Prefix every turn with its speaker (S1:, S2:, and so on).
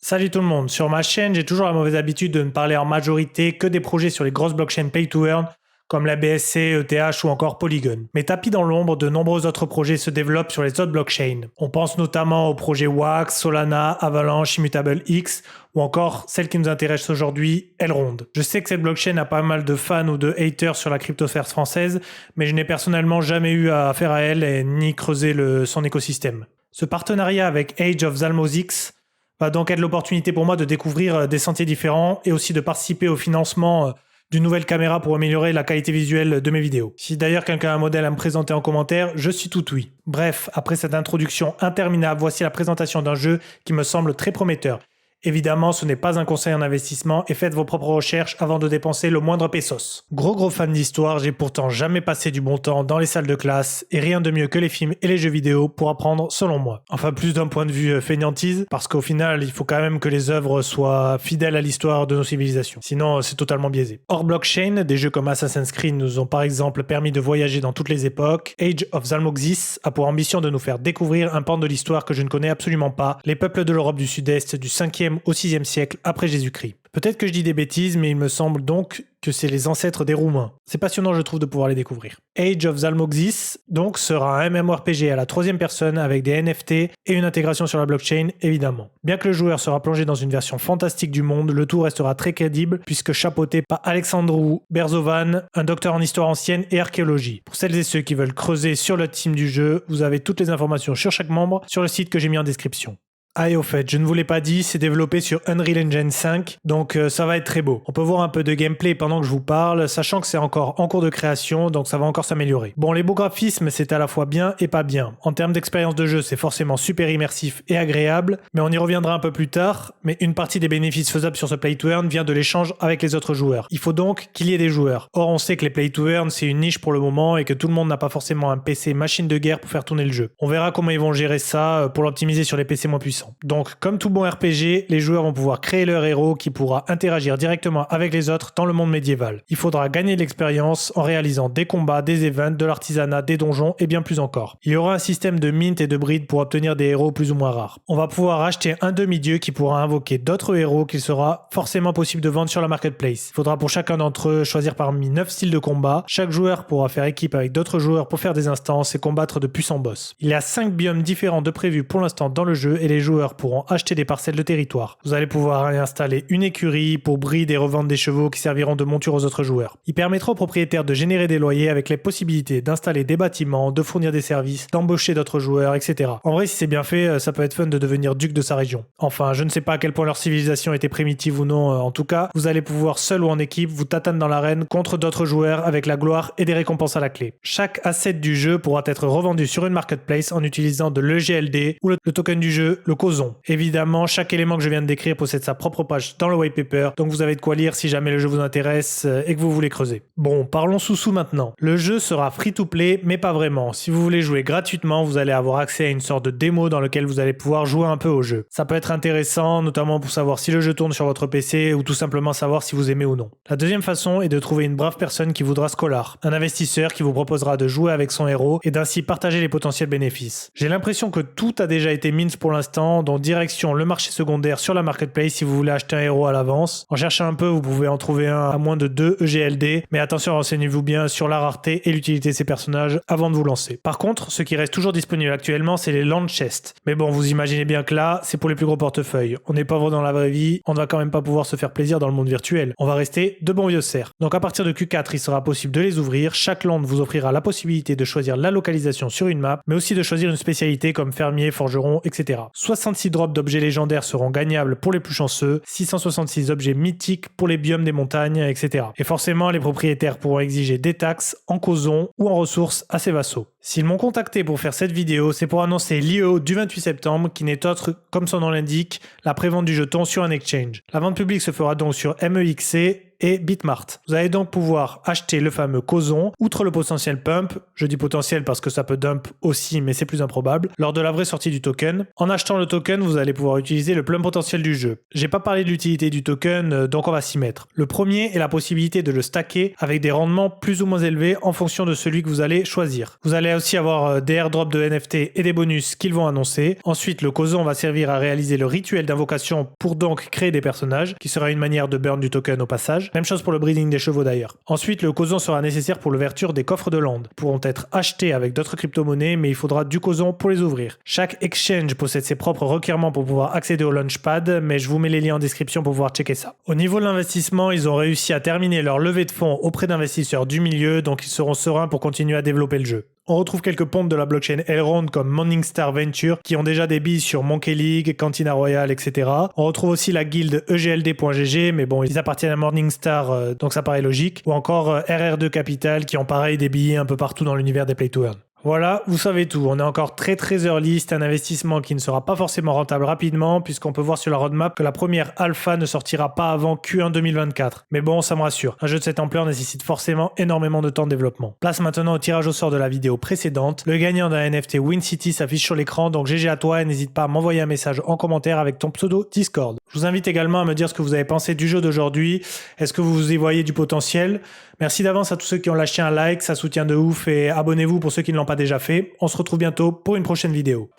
S1: Salut tout le monde, sur ma chaîne j'ai toujours la mauvaise habitude de ne parler en majorité que des projets sur les grosses blockchains pay to earn comme la BSC, ETH ou encore Polygon. Mais tapis dans l'ombre, de nombreux autres projets se développent sur les autres blockchains. On pense notamment aux projets Wax, Solana, Avalanche, Immutable X ou encore celle qui nous intéresse aujourd'hui, Elrond. Je sais que cette blockchain a pas mal de fans ou de haters sur la cryptosphère française, mais je n'ai personnellement jamais eu affaire à elle et ni creusé son écosystème. Ce partenariat avec Age of Zalmosix va donc être l'opportunité pour moi de découvrir des sentiers différents et aussi de participer au financement d'une nouvelle caméra pour améliorer la qualité visuelle de mes vidéos. Si d'ailleurs quelqu'un a un modèle à me présenter en commentaire, je suis tout oui. Bref, après cette introduction interminable, voici la présentation d'un jeu qui me semble très prometteur. Évidemment, ce n'est pas un conseil en investissement et faites vos propres recherches avant de dépenser le moindre pesos. Gros fan d'histoire, j'ai pourtant jamais passé du bon temps dans les salles de classe et rien de mieux que les films et les jeux vidéo pour apprendre selon moi. Enfin plus d'un point de vue fainéantise, parce qu'au final, il faut quand même que les œuvres soient fidèles à l'histoire de nos civilisations. Sinon, c'est totalement biaisé. Hors blockchain, des jeux comme Assassin's Creed nous ont par exemple permis de voyager dans toutes les époques. Age of Zalmoxis a pour ambition de nous faire découvrir un pan de l'histoire que je ne connais absolument pas, les peuples de l'Europe du Sud-Est du 5e au 6e siècle après Jésus-Christ. Peut-être que je dis des bêtises, mais il me semble donc que c'est les ancêtres des Roumains. C'est passionnant, je trouve, de pouvoir les découvrir. Age of Zalmoxis, donc, sera un MMORPG à la 3e personne avec des NFT et une intégration sur la blockchain, évidemment. Bien que le joueur sera plongé dans une version fantastique du monde, le tout restera très crédible puisque chapeauté par Alexandru Berzovan, un docteur en histoire ancienne et archéologie. Pour celles et ceux qui veulent creuser sur le team du jeu, vous avez toutes les informations sur chaque membre sur le site que j'ai mis en description. Ah et au fait, je ne vous l'ai pas dit, c'est développé sur Unreal Engine 5, donc ça va être très beau. On peut voir un peu de gameplay pendant que je vous parle, sachant que c'est encore en cours de création, donc ça va encore s'améliorer. Bon, les beaux graphismes, c'est à la fois bien et pas bien. En termes d'expérience de jeu, c'est forcément super immersif et agréable, mais on y reviendra un peu plus tard, mais une partie des bénéfices faisables sur ce play to earn vient de l'échange avec les autres joueurs. Il faut donc qu'il y ait des joueurs. Or, on sait que les play to earn, c'est une niche pour le moment et que tout le monde n'a pas forcément un PC machine de guerre pour faire tourner le jeu. On verra comment ils vont gérer ça pour l'optimiser sur les PC moins puissants. Donc, comme tout bon RPG, les joueurs vont pouvoir créer leur héros qui pourra interagir directement avec les autres dans le monde médiéval. Il faudra gagner de l'expérience en réalisant des combats, des events, de l'artisanat, des donjons et bien plus encore. Il y aura un système de mint et de breed pour obtenir des héros plus ou moins rares. On va pouvoir acheter un demi-dieu qui pourra invoquer d'autres héros qu'il sera forcément possible de vendre sur la marketplace. Il faudra pour chacun d'entre eux choisir parmi 9 styles de combat. Chaque joueur pourra faire équipe avec d'autres joueurs pour faire des instances et combattre de puissants boss. Il y a 5 biomes différents de prévus pour l'instant dans le jeu et les joueurs pourront acheter des parcelles de territoire. Vous allez pouvoir y installer une écurie pour breed et revendre des chevaux qui serviront de monture aux autres joueurs. Il permettra aux propriétaires de générer des loyers avec les possibilités d'installer des bâtiments, de fournir des services, d'embaucher d'autres joueurs, etc. En vrai, si c'est bien fait, ça peut être fun de devenir duc de sa région. Enfin, je ne sais pas à quel point leur civilisation était primitive ou non, en tout cas, vous allez pouvoir seul ou en équipe vous tatane dans l'arène contre d'autres joueurs avec la gloire et des récompenses à la clé. Chaque asset du jeu pourra être revendu sur une marketplace en utilisant de l'EGLD ou le token du jeu, le Cozon. Évidemment, chaque élément que je viens de décrire possède sa propre page dans le white paper, donc vous avez de quoi lire si jamais le jeu vous intéresse et que vous voulez creuser. Bon, parlons sous maintenant. Le jeu sera free to play, mais pas vraiment. Si vous voulez jouer gratuitement, vous allez avoir accès à une sorte de démo dans lequel vous allez pouvoir jouer un peu au jeu. Ça peut être intéressant, notamment pour savoir si le jeu tourne sur votre PC ou tout simplement savoir si vous aimez ou non. La deuxième façon est de trouver une brave personne qui voudra Scholar, un investisseur qui vous proposera de jouer avec son héros et d'ainsi partager les potentiels bénéfices. J'ai l'impression que tout a déjà été mint pour l'instant, dont direction le marché secondaire sur la marketplace si vous voulez acheter un héros à l'avance. En cherchant un peu, vous pouvez en trouver un à moins de 2 EGLD, mais attention, renseignez-vous bien sur la rareté et l'utilité de ces personnages avant de vous lancer. Par contre, ce qui reste toujours disponible actuellement, c'est les land chests. Mais bon, vous imaginez bien que là, c'est pour les plus gros portefeuilles. On est pauvre dans la vraie vie, on ne va quand même pas pouvoir se faire plaisir dans le monde virtuel. On va rester de bons vieux cerfs. Donc à partir de Q4, il sera possible de les ouvrir. Chaque land vous offrira la possibilité de choisir la localisation sur une map, mais aussi de choisir une spécialité comme fermier, forgeron, etc. 66 drops d'objets légendaires seront gagnables pour les plus chanceux, 666 objets mythiques pour les biomes des montagnes, etc. Et forcément, les propriétaires pourront exiger des taxes en causon ou en ressources à ses vassaux. S'ils m'ont contacté pour faire cette vidéo, c'est pour annoncer l'IEO du 28 septembre, qui n'est autre, comme son nom l'indique, la prévente du jeton sur un exchange. La vente publique se fera donc sur MEXC, et Bitmart. Vous allez donc pouvoir acheter le fameux Causon, outre le potentiel pump, je dis potentiel parce que ça peut dump aussi mais c'est plus improbable, lors de la vraie sortie du token. En achetant le token, vous allez pouvoir utiliser le plein potentiel du jeu. J'ai pas parlé de l'utilité du token, donc on va s'y mettre. Le premier est la possibilité de le stacker avec des rendements plus ou moins élevés en fonction de celui que vous allez choisir. Vous allez aussi avoir des airdrops de NFT et des bonus qu'ils vont annoncer. Ensuite, le Causon va servir à réaliser le rituel d'invocation pour donc créer des personnages, qui sera une manière de burn du token au passage. Même chose pour le breeding des chevaux d'ailleurs. Ensuite, le Causon sera nécessaire pour l'ouverture des coffres de land. Ils pourront être achetés avec d'autres crypto-monnaies, mais il faudra du Causon pour les ouvrir. Chaque exchange possède ses propres requirements pour pouvoir accéder au launchpad, mais je vous mets les liens en description pour pouvoir checker ça. Au niveau de l'investissement, ils ont réussi à terminer leur levée de fonds auprès d'investisseurs du milieu, donc ils seront sereins pour continuer à développer le jeu. On retrouve quelques pompes de la blockchain Elrond comme Morningstar Venture qui ont déjà des billes sur Monkey League, Cantina Royale, etc. On retrouve aussi la guilde EGLD.gg, mais bon, ils appartiennent à Morningstar, donc ça paraît logique. Ou encore RR2 Capital qui ont pareil des billets un peu partout dans l'univers des Play to Earn. Voilà, vous savez tout, on est encore très early, c'est un investissement qui ne sera pas forcément rentable rapidement puisqu'on peut voir sur la roadmap que la première alpha ne sortira pas avant Q1 2024. Mais bon, ça me rassure, un jeu de cette ampleur nécessite forcément énormément de temps de développement. Place maintenant au tirage au sort de la vidéo précédente. Le gagnant d'un NFT Win City s'affiche sur l'écran, donc GG à toi et n'hésite pas à m'envoyer un message en commentaire avec ton pseudo Discord. Je vous invite également à me dire ce que vous avez pensé du jeu d'aujourd'hui, est-ce que vous y voyez du potentiel? Merci d'avance à tous ceux qui ont lâché un like, ça soutient de ouf et abonnez-vous pour ceux qui ne l'ont pas déjà fait. On se retrouve bientôt pour une prochaine vidéo.